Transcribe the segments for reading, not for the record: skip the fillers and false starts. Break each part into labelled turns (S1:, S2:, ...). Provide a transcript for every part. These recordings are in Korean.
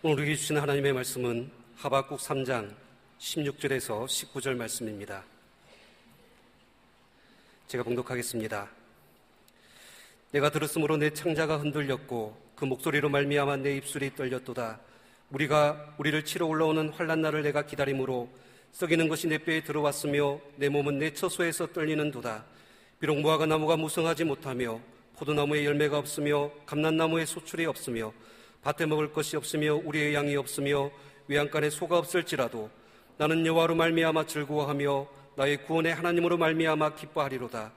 S1: 오늘 우리에게 주신 하나님의 말씀은 하박국 3장 16절에서 19절 말씀입니다. 제가 봉독하겠습니다. 내가 들었으므로 내 창자가 흔들렸고 그 목소리로 말미암아 내 입술이 떨렸도다. 우리를 치러 올라오는 환난 날을 내가 기다림으로 썩이는 것이 내 뼈에 들어왔으며 내 몸은 내 처소에서 떨리는도다. 비록 무화과 나무가 무성하지 못하며 포도나무에 열매가 없으며 감람나무에 소출이 없으며 밭에 먹을 것이 없으며 우리의 양이 없으며 외양간에 소가 없을지라도 나는 여호와로 말미암아 즐거워하며 나의 구원의 하나님으로 말미암아 기뻐하리로다.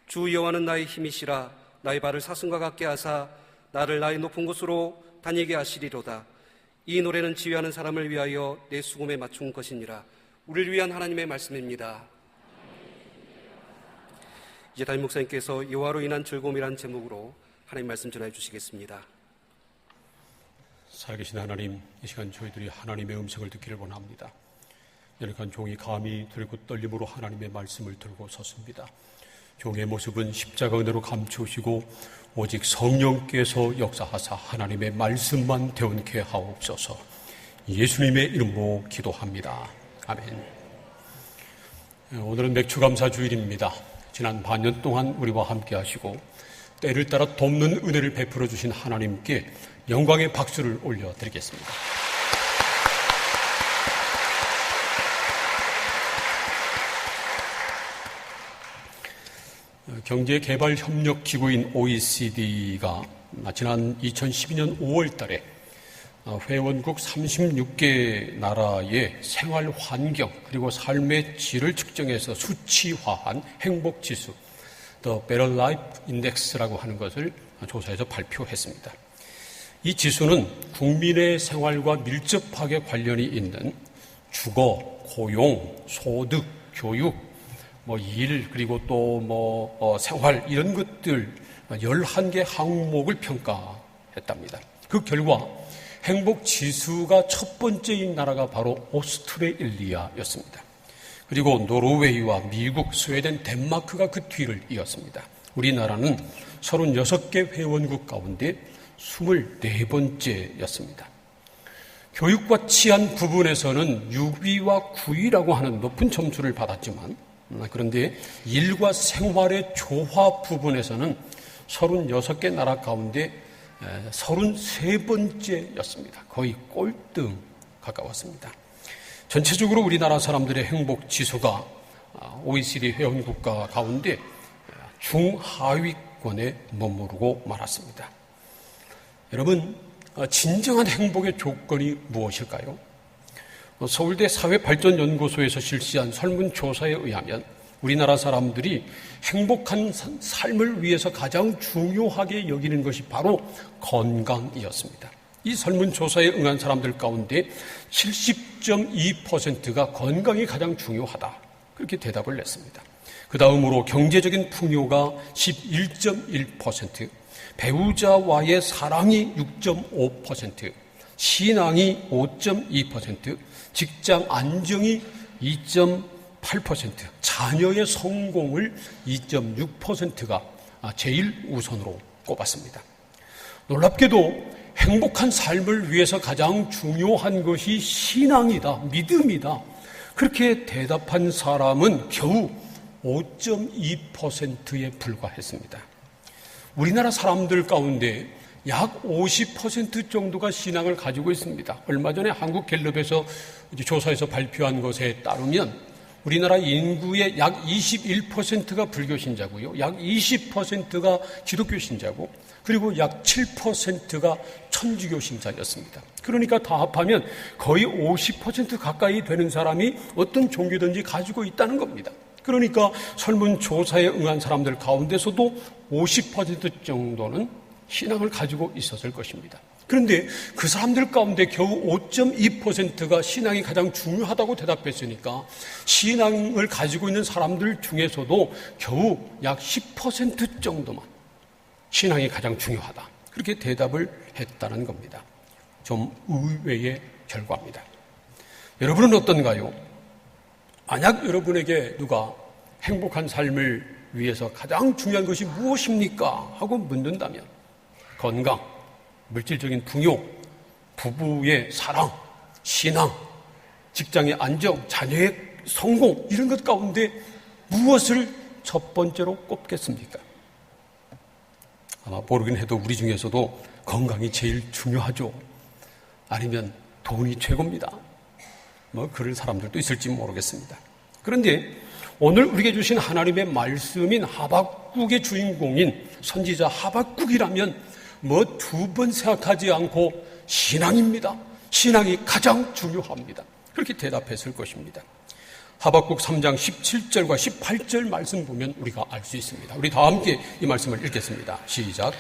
S1: 주 여호와는 나의 힘이시라. 나의 발을 사슴과 같게 하사 나를 나의 높은 곳으로 다니게 하시리로다. 이 노래는 지휘하는 사람을 위하여 내 수금에 맞춘 것이니라. 우리를 위한 하나님의 말씀입니다. 이제 담임 목사님께서 여호와로 인한 즐거움이라는 제목으로 하나님 말씀 전해 주시겠습니다.
S2: 살아계신 하나님, 이 시간 저희들이 하나님의 음성을 듣기를 원합니다. 연약한 종이 감히 들고 떨림으로 하나님의 말씀을 들고 섰습니다. 종의 모습은 십자가 은혜로 감추시고 오직 성령께서 역사하사 하나님의 말씀만 대원케 하옵소서. 예수님의 이름으로 기도합니다. 아멘. 오늘은 맥주감사 주일입니다. 지난 반년 동안 우리와 함께 하시고 때를 따라 돕는 은혜를 베풀어 주신 하나님께 영광의 박수를 올려드리겠습니다. 경제개발협력기구인 OECD가 지난 2012년 5월 달에 회원국 36개 나라의 생활 환경 그리고 삶의 질을 측정해서 수치화한 행복지수 The Better Life Index라고 하는 것을 조사해서 발표했습니다. 이 지수는 국민의 생활과 밀접하게 관련이 있는 주거, 고용, 소득, 교육, 일, 그리고 또 생활 이런 것들 11개 항목을 평가했답니다. 그 결과 행복지수가 첫 번째인 나라가 바로 오스트레일리아였습니다. 그리고 노르웨이와 미국, 스웨덴, 덴마크가 그 뒤를 이었습니다. 우리나라는 36개 회원국 가운데 24번째였습니다. 교육과 치안 부분에서는 6위와 9위라고 하는 높은 점수를 받았지만 그런데 일과 생활의 조화 부분에서는 36개 나라 가운데 33번째였습니다. 거의 꼴등 가까웠습니다. 전체적으로 우리나라 사람들의 행복 지수가 OECD 회원국가 가운데 중하위권에 머무르고 말았습니다. 여러분, 진정한 행복의 조건이 무엇일까요? 서울대 사회발전연구소에서 실시한 설문조사에 의하면 우리나라 사람들이 행복한 삶을 위해서 가장 중요하게 여기는 것이 바로 건강이었습니다. 이 설문조사에 응한 사람들 가운데 70.2%가 건강이 가장 중요하다. 그렇게 대답을 냈습니다. 그 다음으로 경제적인 풍요가 11.1%, 배우자와의 사랑이 6.5%, 신앙이 5.2%, 직장 안정이 2.8%, 자녀의 성공을 2.6%가 제일 우선으로 꼽았습니다. 놀랍게도 행복한 삶을 위해서 가장 중요한 것이 신앙이다, 믿음이다. 그렇게 대답한 사람은 겨우 5.2%에 불과했습니다. 우리나라 사람들 가운데 약 50% 정도가 신앙을 가지고 있습니다. 얼마 전에 한국갤럽에서 조사에서 발표한 것에 따르면 우리나라 인구의 약 21%가 불교 신자고요. 약 20%가 기독교 신자고 그리고 약 7%가 천주교 신자였습니다. 그러니까 다 합하면 거의 50% 가까이 되는 사람이 어떤 종교든지 가지고 있다는 겁니다. 그러니까 설문조사에 응한 사람들 가운데서도 50% 정도는 신앙을 가지고 있었을 것입니다. 그런데 그 사람들 가운데 겨우 5.2%가 신앙이 가장 중요하다고 대답했으니까 신앙을 가지고 있는 사람들 중에서도 겨우 약 10% 정도만 신앙이 가장 중요하다. 그렇게 대답을 했다는 겁니다. 좀 의외의 결과입니다. 여러분은 어떤가요? 만약 여러분에게 누가 행복한 삶을 위해서 가장 중요한 것이 무엇입니까? 하고 묻는다면 건강, 물질적인 풍요, 부부의 사랑, 신앙, 직장의 안정, 자녀의 성공 이런 것 가운데 무엇을 첫 번째로 꼽겠습니까? 아마 모르긴 해도 우리 중에서도 건강이 제일 중요하죠. 아니면 돈이 최고입니다. 그럴 사람들도 있을지 모르겠습니다. 그런데 오늘 우리에게 주신 하나님의 말씀인 하박국의 주인공인 선지자 하박국이라면 두 번 생각하지 않고 신앙입니다. 신앙이 가장 중요합니다. 그렇게 대답했을 것입니다. 하박국 3장 17절과 18절 말씀 보면 우리가 알 수 있습니다. 우리 다 함께 이 말씀을 읽겠습니다. 시작.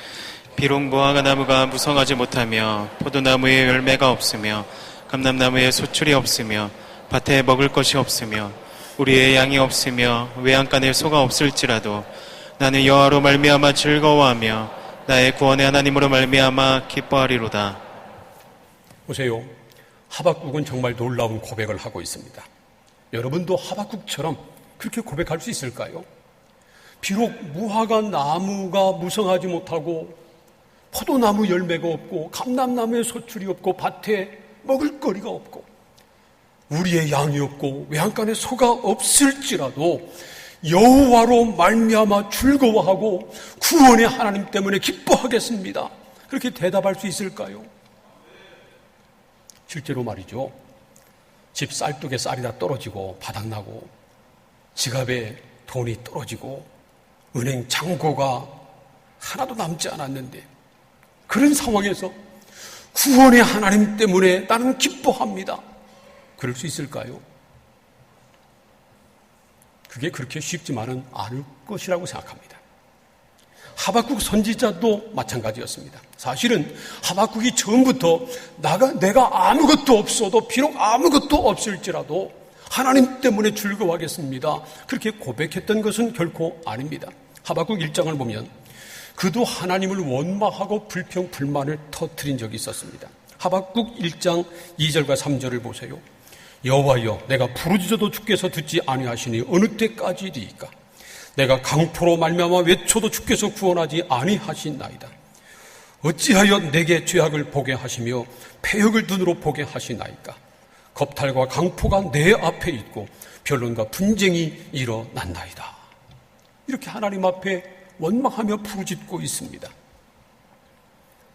S3: 비록 무화과 나무가 무성하지 못하며 포도나무에 열매가 없으며 감람나무에 소출이 없으며 밭에 먹을 것이 없으며 우리의 양이 없으며 외양간에 소가 없을지라도 나는 여호와로 말미암아 즐거워하며 나의 구원의 하나님으로 말미암아 기뻐하리로다.
S2: 보세요. 하박국은 정말 놀라운 고백을 하고 있습니다. 여러분도 하박국처럼 그렇게 고백할 수 있을까요? 비록 무화과 나무가 무성하지 못하고 포도나무 열매가 없고 감람나무에 소출이 없고 밭에 먹을 거리가 없고 우리의 양이 없고 외양간에 소가 없을지라도 여호와로 말미암아 즐거워하고 구원의 하나님 때문에 기뻐하겠습니다. 그렇게 대답할 수 있을까요? 실제로 말이죠. 집 쌀독에 쌀이 다 떨어지고 바닥나고 지갑에 돈이 떨어지고 은행 잔고가 하나도 남지 않았는데 그런 상황에서 구원의 하나님 때문에 나는 기뻐합니다. 그럴 수 있을까요? 그게 그렇게 쉽지만은 않을 것이라고 생각합니다. 하박국 선지자도 마찬가지였습니다. 사실은 하박국이 처음부터 내가 아무것도 없어도 비록 아무것도 없을지라도 하나님 때문에 즐거워하겠습니다. 그렇게 고백했던 것은 결코 아닙니다. 하박국 1장을 보면 그도 하나님을 원망하고 불평 불만을 터뜨린 적이 있었습니다. 하박국 1장 2절과 3절을 보세요. 여호와여 내가 부르짖어도 주께서 듣지 아니하시니 어느 때까지리이까 내가 강포로 말미암아 외쳐도 주께서 구원하지 아니하시나이다. 어찌하여 내게 죄악을 보게 하시며 패역을 눈으로 보게 하시나이까. 겁탈과 강포가 내 앞에 있고 변론과 분쟁이 일어났나이다. 이렇게 하나님 앞에 원망하며 부르짖고 있습니다.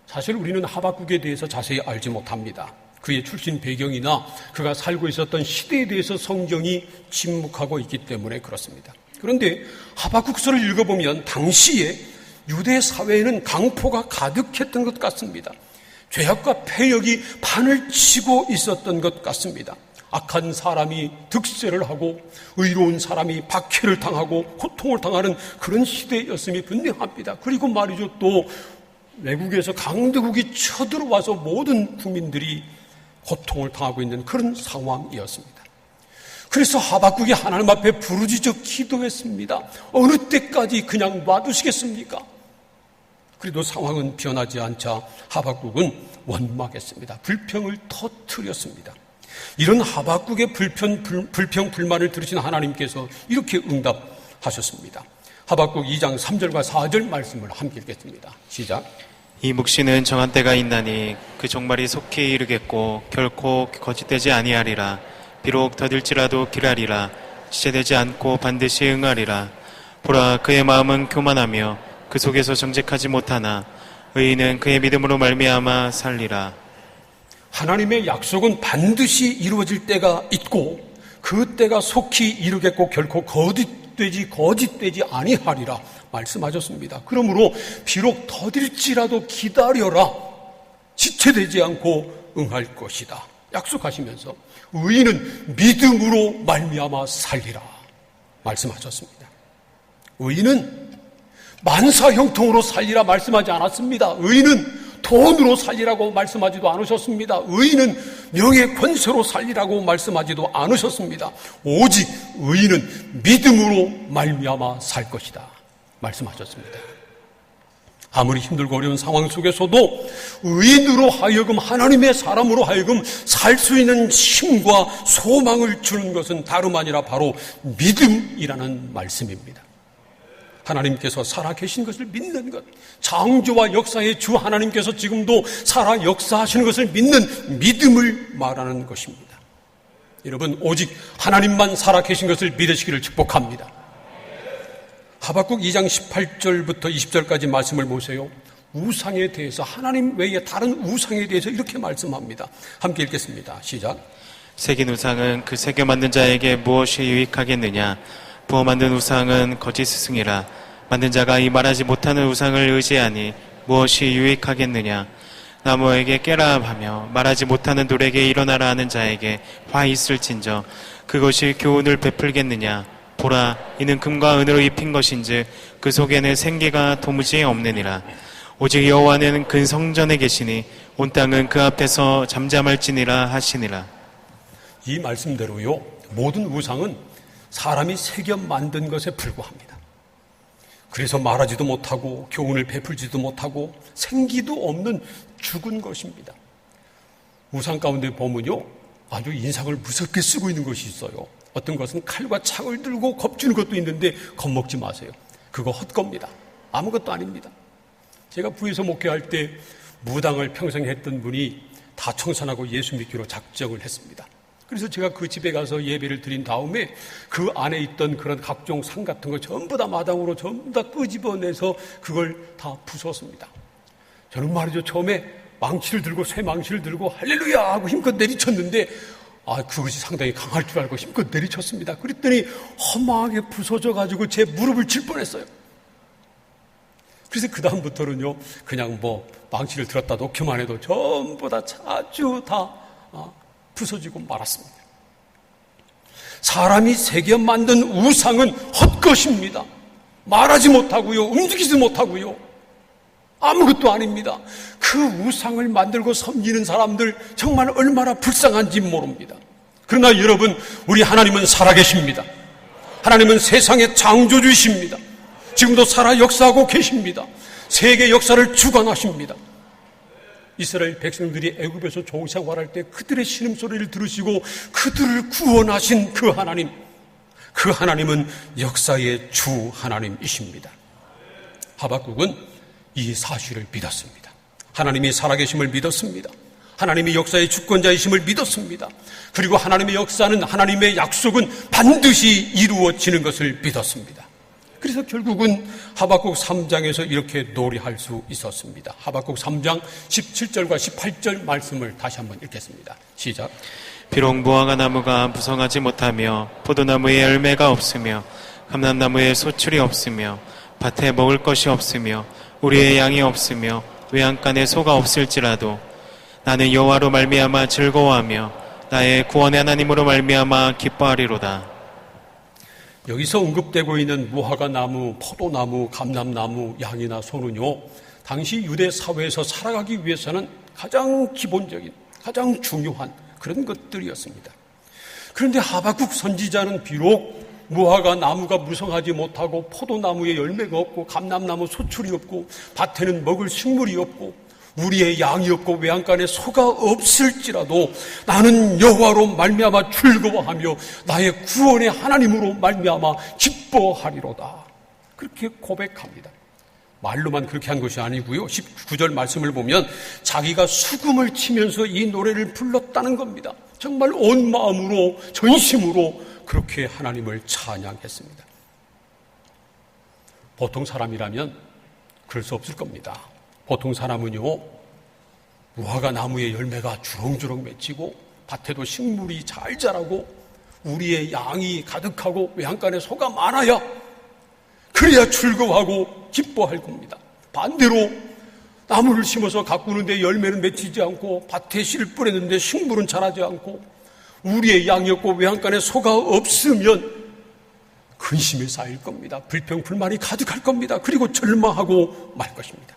S2: 사실 우리는 하박국에 대해서 자세히 알지 못합니다. 그의 출신 배경이나 그가 살고 있었던 시대에 대해서 성경이 침묵하고 있기 때문에 그렇습니다. 그런데 하박국서를 읽어보면 당시에 유대 사회에는 강포가 가득했던 것 같습니다. 죄악과 패역이 판을 치고 있었던 것 같습니다. 악한 사람이 득세를 하고 의로운 사람이 박해를 당하고 고통을 당하는 그런 시대였음이 분명합니다. 그리고 말이죠, 또 외국에서 강대국이 쳐들어와서 모든 국민들이 고통을 당하고 있는 그런 상황이었습니다. 그래서 하박국이 하나님 앞에 부르짖어 기도했습니다. 어느 때까지 그냥 놔두시겠습니까? 그래도 상황은 변하지 않자 하박국은 원망했습니다. 불평을 터뜨렸습니다. 이런 하박국의 불평 불만을 들으신 하나님께서 이렇게 응답하셨습니다. 하박국 2장 3절과 4절 말씀을 함께 읽겠습니다. 시작.
S3: 이 묵시는 정한 때가 있나니 그 종말이 속히 이르겠고 결코 거짓되지 아니하리라. 비록 더딜지라도 기라리라. 지체되지 않고 반드시 응하리라. 보라 그의 마음은 교만하며 그 속에서 정직하지 못하나 의인은 그의 믿음으로 말미암아 살리라.
S2: 하나님의 약속은 반드시 이루어질 때가 있고 그 때가 속히 이르겠고 결코 거짓되지 아니하리라 말씀하셨습니다. 그러므로 비록 더딜지라도 기다려라. 지체되지 않고 응할 것이다 약속하시면서 의인은 믿음으로 말미암아 살리라 말씀하셨습니다. 의인은 만사형통으로 살리라 말씀하지 않았습니다. 의인은 돈으로 살리라고 말씀하지도 않으셨습니다. 의인은 명예 권세로 살리라고 말씀하지도 않으셨습니다. 오직 의인은 믿음으로 말미암아 살 것이다 말씀하셨습니다. 아무리 힘들고 어려운 상황 속에서도 의인으로 하여금 하나님의 사람으로 하여금 살 수 있는 힘과 소망을 주는 것은 다름 아니라 바로 믿음이라는 말씀입니다. 하나님께서 살아계신 것을 믿는 것, 창조와 역사의 주 하나님께서 지금도 살아 역사하시는 것을 믿는 믿음을 말하는 것입니다. 여러분, 오직 하나님만 살아계신 것을 믿으시기를 축복합니다. 하박국 2장 18절부터 20절까지 말씀을 보세요. 우상에 대해서, 하나님 외에 다른 우상에 대해서 이렇게 말씀합니다. 함께 읽겠습니다. 시작.
S3: 새긴 우상은 그 새겨 만든 자에게 무엇이 유익하겠느냐? 부어 만든 우상은 거짓 스승이라. 만든 자가 이 말하지 못하는 우상을 의지하니 무엇이 유익하겠느냐? 나무에게 깨라 하며 말하지 못하는 돌에게 일어나라 하는 자에게 화 있을진저 그것이 교훈을 베풀겠느냐? 보라, 이는 금과 은으로 입힌 것인즉 그 속에는 생기가 도무지 없느니라. 오직 여호와는 그 성전에 계시니 온 땅은 그 앞에서 잠잠할지니라 하시니라.
S2: 이 말씀대로요, 모든 우상은 사람이 새겨 만든 것에 불과합니다. 그래서 말하지도 못하고 교훈을 베풀지도 못하고 생기도 없는 죽은 것입니다. 우상 가운데 보면요, 아주 인상을 무섭게 쓰고 있는 것이 있어요. 어떤 것은 칼과 창을 들고 겁주는 것도 있는데 겁먹지 마세요. 그거 헛겁니다. 아무것도 아닙니다. 제가 부에서 목회할 때 무당을 평생 했던 분이 다 청산하고 예수 믿기로 작정을 했습니다. 그래서 제가 그 집에 가서 예배를 드린 다음에 그 안에 있던 그런 각종 상 같은 거 전부 다 마당으로 전부 다 끄집어내서 그걸 다 부쉈습니다. 저는 말이죠, 처음에 망치를 들고, 쇠 망치를 들고 할렐루야 하고 힘껏 내리쳤는데 그것이 상당히 강할 줄 알고 힘껏 내리쳤습니다. 그랬더니 허망하게 부서져 가지고 제 무릎을 칠 뻔했어요. 그래서 그 다음부터는요, 그냥 망치를 들었다 놓기만 해도 전부 다 자주 다 부서지고 말았습니다. 사람이 새겨 만든 우상은 헛것입니다. 말하지 못하고요, 움직이지 못하고요, 아무것도 아닙니다. 그 우상을 만들고 섬기는 사람들 정말 얼마나 불쌍한지 모릅니다. 그러나 여러분, 우리 하나님은 살아계십니다. 하나님은 세상의 창조주이십니다. 지금도 살아 역사하고 계십니다. 세계 역사를 주관하십니다. 이스라엘 백성들이 애굽에서 종생활할 때 그들의 신음소리를 들으시고 그들을 구원하신 그 하나님, 그 하나님은 역사의 주 하나님이십니다. 하박국은 이 사실을 믿었습니다. 하나님이 살아계심을 믿었습니다. 하나님이 역사의 주권자이심을 믿었습니다. 그리고 하나님의 역사는, 하나님의 약속은 반드시 이루어지는 것을 믿었습니다. 그래서 결국은 하박국 3장에서 이렇게 노래할 수 있었습니다. 하박국 3장 17절과 18절 말씀을 다시 한번 읽겠습니다. 시작.
S3: 비록 무화과 나무가 무성하지 못하며 포도나무에 열매가 없으며 감람나무에 소출이 없으며 밭에 먹을 것이 없으며 우리의 양이 없으며 외양간에 소가 없을지라도 나는 여호와로 말미암아 즐거워하며 나의 구원의 하나님으로 말미암아 기뻐하리로다.
S2: 여기서 언급되고 있는 무화과 나무, 포도나무, 감람나무, 양이나 소는요, 당시 유대 사회에서 살아가기 위해서는 가장 기본적인, 가장 중요한 그런 것들이었습니다. 그런데 하박국 선지자는 비록 무화과 나무가 무성하지 못하고 포도나무에 열매가 없고 감람나무 소출이 없고 밭에는 먹을 식물이 없고 우리의 양이 없고 외양간에 소가 없을지라도 나는 여호와로 말미암아 즐거워하며 나의 구원의 하나님으로 말미암아 기뻐하리로다. 그렇게 고백합니다. 말로만 그렇게 한 것이 아니고요, 19절 말씀을 보면 자기가 수금을 치면서 이 노래를 불렀다는 겁니다. 정말 온 마음으로, 전심으로 그렇게 하나님을 찬양했습니다. 보통 사람이라면 그럴 수 없을 겁니다. 보통 사람은요, 무화과 나무에 열매가 주렁주렁 맺히고 밭에도 식물이 잘 자라고 우리의 양이 가득하고 외양간에 소가 많아야, 그래야 즐거워하고 기뻐할 겁니다. 반대로 나무를 심어서 가꾸는데 열매는 맺히지 않고 밭에 씨를 뿌렸는데 식물은 자라지 않고 우리의 양이 없고 외양간에 소가 없으면 근심에 쌓일 겁니다. 불평, 불만이 가득할 겁니다. 그리고 절망하고 말 것입니다.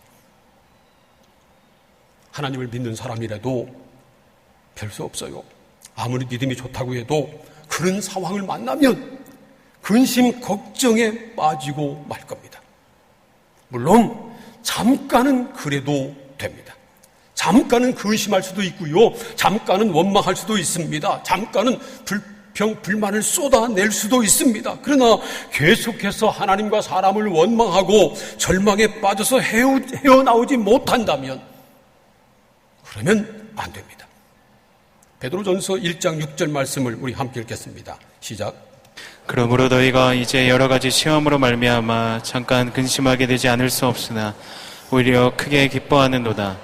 S2: 하나님을 믿는 사람이라도 별 수 없어요. 아무리 믿음이 좋다고 해도 그런 상황을 만나면 근심, 걱정에 빠지고 말 겁니다. 물론 잠깐은 그래도 됩니다. 잠깐은 근심할 수도 있고요, 잠깐은 원망할 수도 있습니다. 잠깐은 불평, 불만을 쏟아낼 수도 있습니다. 그러나 계속해서 하나님과 사람을 원망하고 절망에 빠져서 헤어나오지 못한다면 그러면 안 됩니다. 베드로전서 1장 6절 말씀을 우리 함께 읽겠습니다. 시작.
S3: 그러므로 너희가 이제 여러 가지 시험으로 말미암아 잠깐 근심하게 되지 않을 수 없으나 오히려 크게 기뻐하는도다.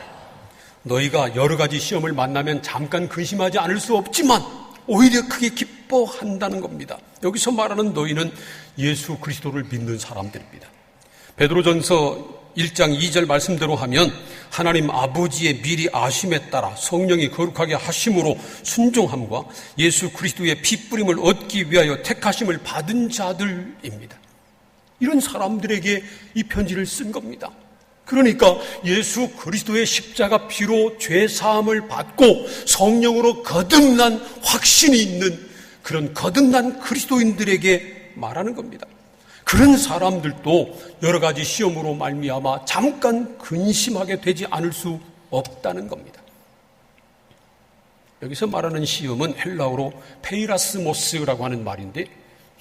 S2: 너희가 여러 가지 시험을 만나면 잠깐 근심하지 않을 수 없지만 오히려 크게 기뻐한다는 겁니다. 여기서 말하는 너희는 예수 그리스도를 믿는 사람들입니다. 베드로전서 1장 2절 말씀대로 하면 하나님 아버지의 미리 아심에 따라 성령이 거룩하게 하심으로 순종함과 예수 그리스도의 피 뿌림을 얻기 위하여 택하심을 받은 자들입니다. 이런 사람들에게 이 편지를 쓴 겁니다. 그러니까 예수 그리스도의 십자가 피로 죄 사함을 받고 성령으로 거듭난 확신이 있는 그런 거듭난 그리스도인들에게 말하는 겁니다. 그런 사람들도 여러 가지 시험으로 말미암아 잠깐 근심하게 되지 않을 수 없다는 겁니다. 여기서 말하는 시험은 헬라어로 페이라스모스라고 하는 말인데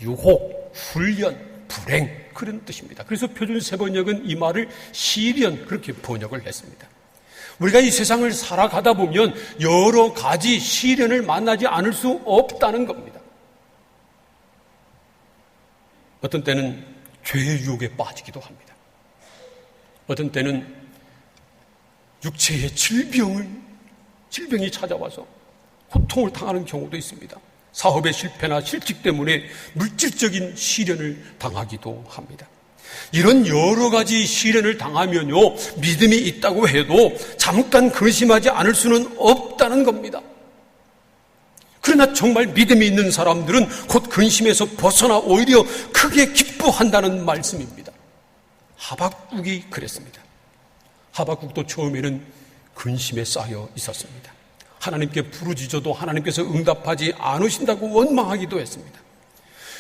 S2: 유혹, 훈련, 불행 그런 뜻입니다. 그래서 표준 세번역은 이 말을 시련 그렇게 번역을 했습니다. 우리가 이 세상을 살아가다 보면 여러 가지 시련을 만나지 않을 수 없다는 겁니다. 어떤 때는 죄의 유혹에 빠지기도 합니다. 어떤 때는 육체의 질병이 찾아와서 고통을 당하는 경우도 있습니다. 사업의 실패나 실직 때문에 물질적인 시련을 당하기도 합니다. 이런 여러 가지 시련을 당하면요, 믿음이 있다고 해도 잠깐 근심하지 않을 수는 없다는 겁니다. 그러나 정말 믿음이 있는 사람들은 곧 근심에서 벗어나 오히려 크게 기뻐한다는 말씀입니다. 하박국이 그랬습니다. 하박국도 처음에는 근심에 쌓여 있었습니다. 하나님께 부르짖어도 하나님께서 응답하지 않으신다고 원망하기도 했습니다.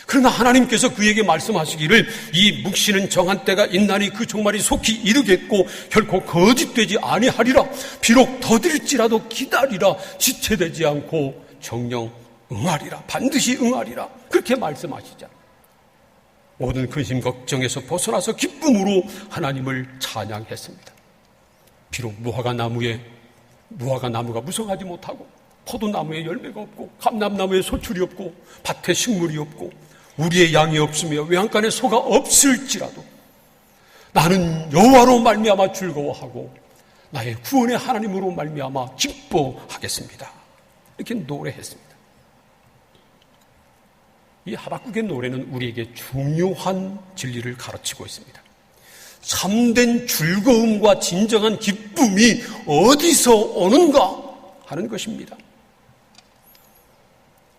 S2: 그러나 하나님께서 그에게 말씀하시기를 이 묵시는 정한 때가 있나니 그 종말이 속히 이르겠고 결코 거짓되지 아니하리라. 비록 더딜지라도 기다리라. 지체되지 않고 정녕 응하리라. 반드시 응하리라. 그렇게 말씀하시자 모든 근심 걱정에서 벗어나서 기쁨으로 하나님을 찬양했습니다. 비록 무화과 나무가 무성하지 못하고 포도나무에 열매가 없고 감람나무에 소출이 없고 밭에 식물이 없고 우리의 양이 없으며 외양간에 소가 없을지라도 나는 여호와로 말미암아 즐거워하고 나의 구원의 하나님으로 말미암아 기뻐하겠습니다. 이렇게 노래했습니다. 이 하박국의 노래는 우리에게 중요한 진리를 가르치고 있습니다. 참된 즐거움과 진정한 기쁨이 어디서 오는가 하는 것입니다.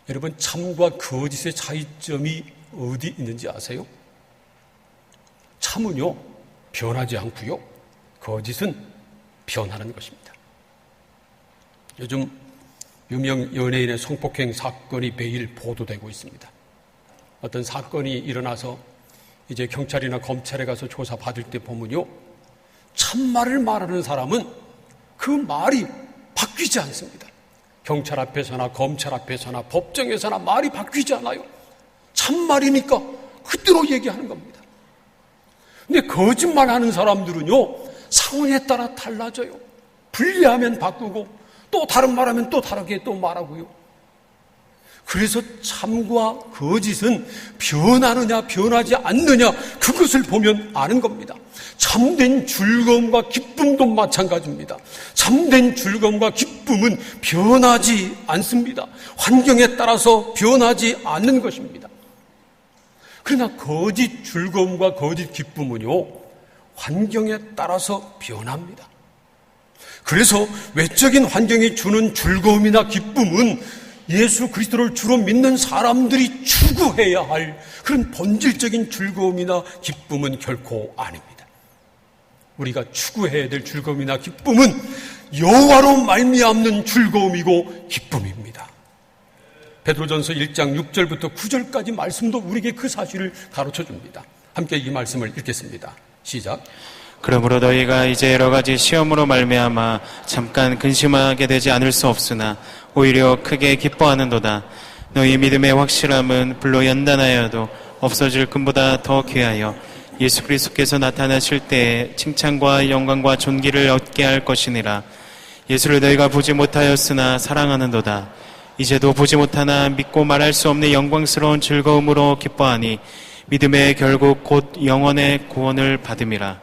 S2: 여러분, 참과 거짓의 차이점이 어디 있는지 아세요? 참은요, 변하지 않고요, 거짓은 변하는 것입니다. 요즘 유명 연예인의 성폭행 사건이 매일 보도되고 있습니다. 어떤 사건이 일어나서 이제 경찰이나 검찰에 가서 조사받을 때 보면요, 참말을 말하는 사람은 그 말이 바뀌지 않습니다. 경찰 앞에서나 검찰 앞에서나 법정에서나 말이 바뀌지 않아요. 참말이니까 그대로 얘기하는 겁니다. 근데 거짓말하는 사람들은요, 상황에 따라 달라져요. 불리하면 바꾸고 또 다른 말하면 또 다르게 또 말하고요. 그래서 참과 거짓은 변하느냐 변하지 않느냐 그것을 보면 아는 겁니다. 참된 즐거움과 기쁨도 마찬가지입니다. 참된 즐거움과 기쁨은 변하지 않습니다. 환경에 따라서 변하지 않는 것입니다. 그러나 거짓 즐거움과 거짓 기쁨은요, 환경에 따라서 변합니다. 그래서 외적인 환경이 주는 즐거움이나 기쁨은 예수 그리스도를 주로 믿는 사람들이 추구해야 할 그런 본질적인 즐거움이나 기쁨은 결코 아닙니다. 우리가 추구해야 될 즐거움이나 기쁨은 여호와로 말미암는 즐거움이고 기쁨입니다. 베드로전서 1장 6절부터 9절까지 말씀도 우리에게 그 사실을 가르쳐줍니다. 함께 이 말씀을 읽겠습니다. 시작.
S3: 그러므로 너희가 이제 여러 가지 시험으로 말미암아 잠깐 근심하게 되지 않을 수 없으나 오히려 크게 기뻐하는도다. 너희 믿음의 확실함은 불로 연단하여도 없어질 금보다 더 귀하여 예수 그리스도께서 나타나실 때에 칭찬과 영광과 존귀를 얻게 할 것이니라. 예수를 너희가 보지 못하였으나 사랑하는도다. 이제도 보지 못하나 믿고 말할 수 없는 영광스러운 즐거움으로 기뻐하니 믿음의 결국 곧 영원의 구원을 받음이라.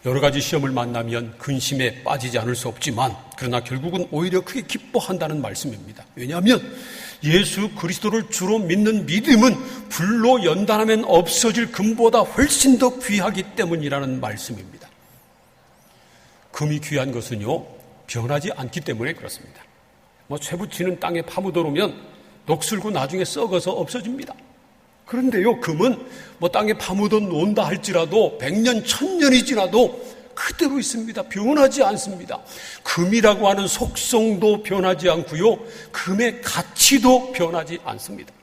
S2: 여러 가지 시험을 만나면 근심에 빠지지 않을 수 없지만 그러나 결국은 오히려 크게 기뻐한다는 말씀입니다. 왜냐하면 예수 그리스도를 주로 믿는 믿음은 불로 연단하면 없어질 금보다 훨씬 더 귀하기 때문이라는 말씀입니다. 금이 귀한 것은요, 변하지 않기 때문에 그렇습니다. 쇠붙이는 땅에 파묻어놓으면 녹슬고 나중에 썩어서 없어집니다. 그런데요, 금은 땅에 파묻어 놓는다 할지라도 100년, 1000년이 지나도 그대로 있습니다. 변하지 않습니다. 금이라고 하는 속성도 변하지 않고요, 금의 가치도 변하지 않습니다.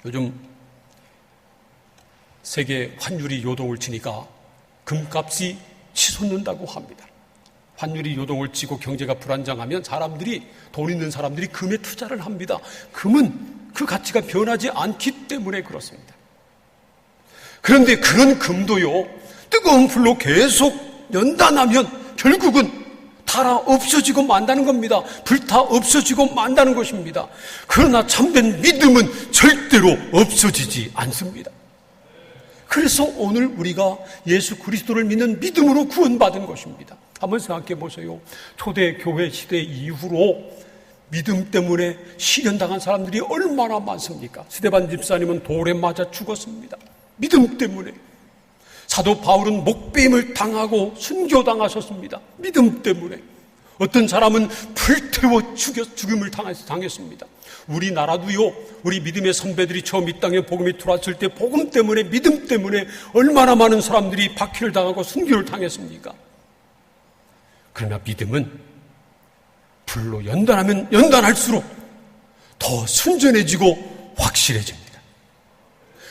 S2: 요즘 세계 환율이 요동을 치니까 금값이 치솟는다고 합니다. 환율이 요동을 치고 경제가 불안정하면 돈 있는 사람들이 금에 투자를 합니다. 금은 그 가치가 변하지 않기 때문에 그렇습니다. 그런데 그런 금도요, 뜨거운 불로 계속 연단하면 결국은 달아 없어지고 만다는 겁니다. 불타 없어지고 만다는 것입니다. 그러나 참된 믿음은 절대로 없어지지 않습니다. 그래서 오늘 우리가 예수 그리스도를 믿는 믿음으로 구원받은 것입니다. 한번 생각해 보세요. 초대교회 시대 이후로 믿음 때문에 시련당한 사람들이 얼마나 많습니까? 스데반 집사님은 돌에 맞아 죽었습니다. 믿음 때문에. 사도 바울은 목배임을 당하고 순교당하셨습니다. 믿음 때문에. 어떤 사람은 불태워 죽임을 당했습니다. 우리나라도요, 우리 믿음의 선배들이 처음 이 땅에 복음이 들어왔을 때 복음 때문에, 믿음 때문에 얼마나 많은 사람들이 박해를 당하고 순교를 당했습니까? 그러나 믿음은 불로 연단하면 연단할수록 더 순전해지고 확실해집니다.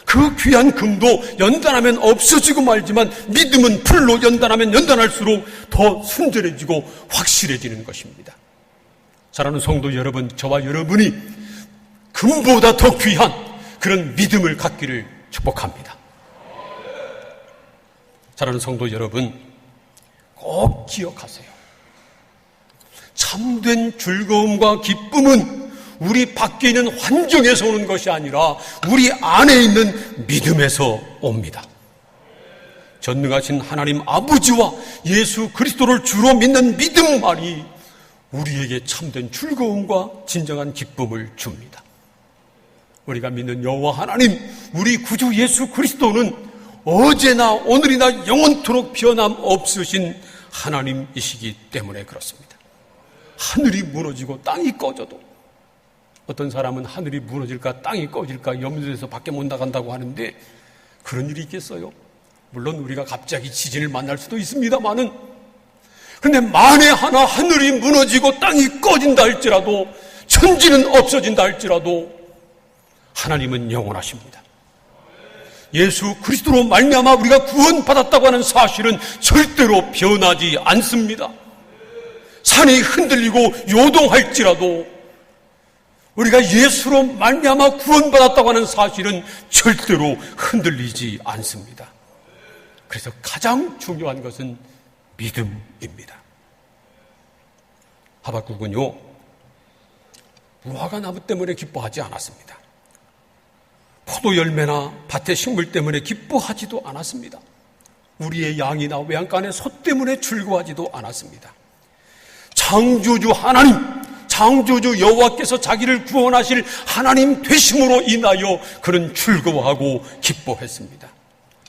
S2: 그 귀한 금도 연단하면 없어지고 말지만 믿음은 불로 연단하면 연단할수록 더 순전해지고 확실해지는 것입니다. 사랑하는 성도 여러분, 저와 여러분이 금보다 더 귀한 그런 믿음을 갖기를 축복합니다. 사랑하는 성도 여러분, 꼭 기억하세요. 참된 즐거움과 기쁨은 우리 밖에 있는 환경에서 오는 것이 아니라 우리 안에 있는 믿음에서 옵니다. 전능하신 하나님 아버지와 예수 그리스도를 주로 믿는 믿음만이 우리에게 참된 즐거움과 진정한 기쁨을 줍니다. 우리가 믿는 여호와 하나님, 우리 구주 예수 그리스도는 어제나 오늘이나 영원토록 변함없으신 하나님이시기 때문에 그렇습니다. 하늘이 무너지고 땅이 꺼져도, 어떤 사람은 하늘이 무너질까 땅이 꺼질까 염려해서 밖에 못 나간다고 하는데 그런 일이 있겠어요? 물론 우리가 갑자기 지진을 만날 수도 있습니다만은, 그런데 만에 하나 하늘이 무너지고 땅이 꺼진다 할지라도, 천지는 없어진다 할지라도 하나님은 영원하십니다. 예수 그리스도로 말미암아 우리가 구원받았다고 하는 사실은 절대로 변하지 않습니다. 산이 흔들리고 요동할지라도 우리가 예수로 말미암아 구원받았다고 하는 사실은 절대로 흔들리지 않습니다. 그래서 가장 중요한 것은 믿음입니다. 하박국은요, 무화과 나무 때문에 기뻐하지 않았습니다. 포도 열매나 밭의 식물 때문에 기뻐하지도 않았습니다. 우리의 양이나 외양간의 소 때문에 즐거워하지도 않았습니다. 창조주 하나님, 창조주 여호와께서 자기를 구원하실 하나님 되심으로 인하여 그는 즐거워하고 기뻐했습니다.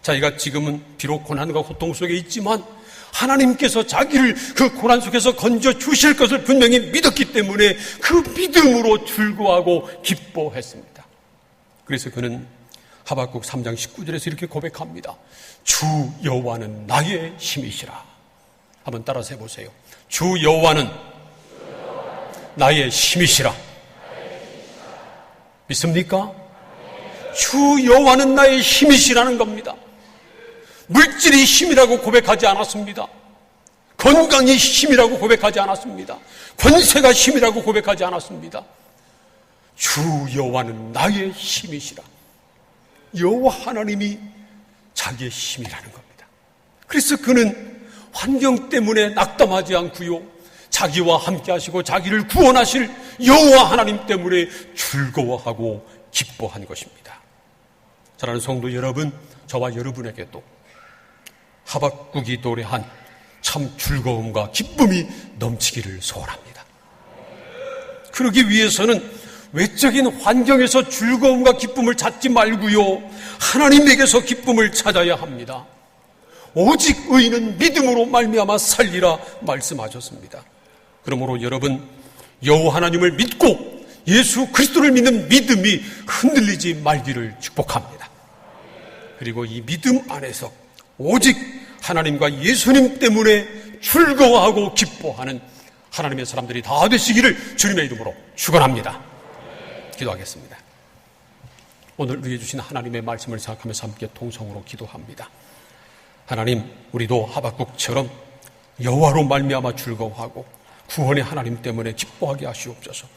S2: 자기가 지금은 비록 고난과 고통 속에 있지만 하나님께서 자기를 그 고난 속에서 건져 주실 것을 분명히 믿었기 때문에 그 믿음으로 즐거워하고 기뻐했습니다. 그래서 그는 하박국 3장 19절에서 이렇게 고백합니다. 주 여호와는 나의 힘이시라. 한번 따라서 해보세요. 주 여호와는 나의 힘이시라. 믿습니까? 주 여호와는 나의 힘이시라는 겁니다. 물질이 힘이라고 고백하지 않았습니다. 건강이 힘이라고 고백하지 않았습니다. 권세가 힘이라고 고백하지 않았습니다. 주 여호와는 나의 힘이시라. 여호와 하나님이 자기의 힘이라는 겁니다. 그래서 그는 환경 때문에 낙담하지 않고요, 자기와 함께 하시고 자기를 구원하실 여호와 하나님 때문에 즐거워하고 기뻐한 것입니다. 사랑하는 성도 여러분, 저와 여러분에게도 하박국이 노래한 참 즐거움과 기쁨이 넘치기를 소원합니다. 그러기 위해서는 외적인 환경에서 즐거움과 기쁨을 찾지 말고요, 하나님에게서 기쁨을 찾아야 합니다. 오직 의인은 믿음으로 말미암아 살리라 말씀하셨습니다. 그러므로 여러분, 여호와 하나님을 믿고 예수 그리스도를 믿는 믿음이 흔들리지 말기를 축복합니다. 그리고 이 믿음 안에서 오직 하나님과 예수님 때문에 즐거워하고 기뻐하는 하나님의 사람들이 다 되시기를 주님의 이름으로 축원합니다. 기도하겠습니다. 오늘 우리에게 주신 하나님의 말씀을 생각하면서 함께 통성으로 기도합니다. 하나님, 우리도 하박국처럼 여호와로 말미암아 즐거워하고 구원의 하나님 때문에 기뻐하게 하시옵소서.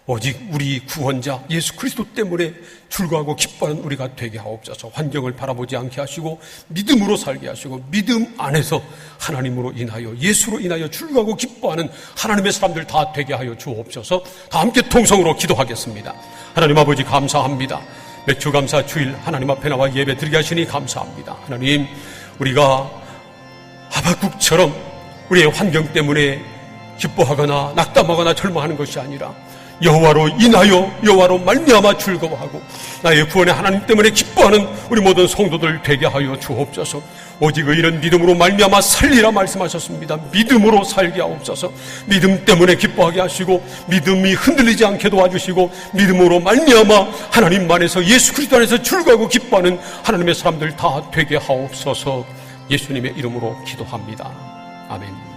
S2: 오직 우리 구원자 예수 그리스도 때문에 즐거워하고 기뻐하는 우리가 되게 하옵소서. 환경을 바라보지 않게 하시고 믿음으로 살게 하시고 믿음 안에서 하나님으로 인하여 예수로 인하여 즐거워하고 기뻐하는 하나님의 사람들 다 되게 하여 주옵소서. 다 함께 통성으로 기도하겠습니다. 하나님 아버지 감사합니다. 매주 감사 주일 하나님 앞에 나와 예배 드리게 하시니 감사합니다. 하나님, 우리가 하박국처럼 우리의 환경 때문에 기뻐하거나 낙담하거나 절망하는 것이 아니라 여호와로 인하여 여호와로 말미암아 즐거워하고 나의 구원의 하나님 때문에 기뻐하는 우리 모든 성도들 되게 하여 주옵소서. 오직 의인은 믿음으로 말미암아 살리라 말씀하셨습니다. 믿음으로 살게 하옵소서. 믿음 때문에 기뻐하게 하시고 믿음이 흔들리지 않게 도와주시고 믿음으로 말미암아 하나님 안에서 예수 그리스도 안에서 즐거워하고 기뻐하는 하나님의 사람들 다 되게 하옵소서. 예수님의 이름으로 기도합니다. 아멘.